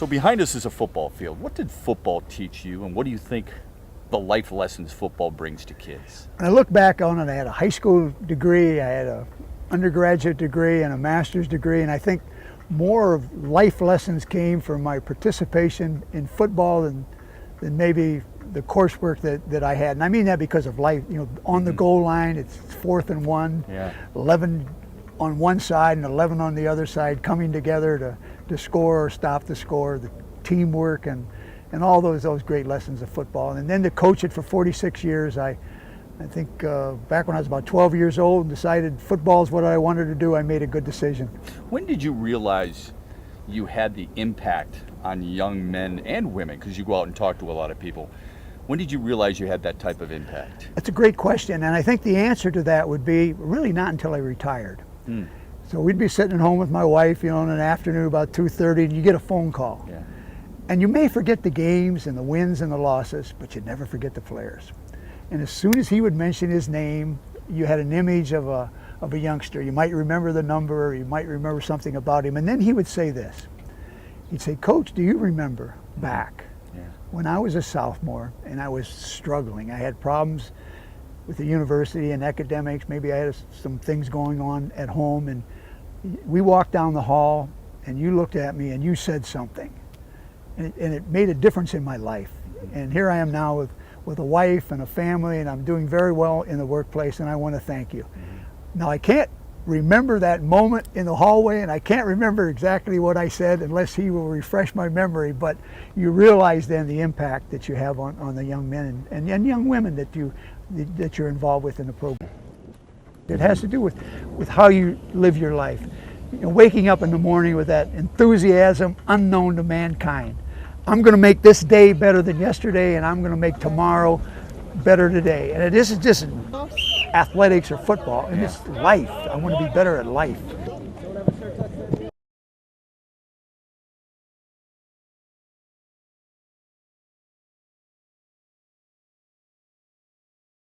So behind us is a football field. What did football teach you, and what do you think the life lessons football brings to kids? When I look back on it, I had a high school degree, I had an undergraduate degree and a master's degree, and I think more of life lessons came from my participation in football than maybe the coursework that I had. And I mean that because of life. You know, on the goal line, it's 4th and 1, 11 on one side and 11 on the other side, coming together to score or stop the score, the teamwork and all those great lessons of football. And then to coach it for 46 years, I think back when I was about 12 years old and decided football is what I wanted to do, I made a good decision. When did you realize you had the impact on young men and women? Because you go out and talk to a lot of people. When did you realize you had that type of impact? That's a great question, and I think the answer to that would be really not until I retired. So we'd be sitting at home with my wife, you know, in an afternoon about 2:30, and you get a phone call. And you may forget the games and the wins and the losses, but you'd never forget the players. And as soon as he would mention his name, you had an image of a youngster. You might remember the number, or you might remember something about him. And then he would say this. He'd say, "Coach, do you remember back when I was a sophomore and I was struggling? I had problems with the university and academics. Maybe I had some things going on at home, and we walked down the hall and you looked at me and you said something. And it made a difference in my life. And here I am now with a wife and a family, and I'm doing very well in the workplace, and I want to thank you." Now, I can't remember that moment in the hallway, and I can't remember exactly what I said unless he will refresh my memory, but you realize then the impact that you have on the young men and young women that you're involved with in the program. It has to do with how you live your life. You know, waking up in the morning with that enthusiasm unknown to mankind. I'm going to make this day better than yesterday, and I'm going to make tomorrow better today. And it isn't just athletics or football, and it's life. I want to be better at life.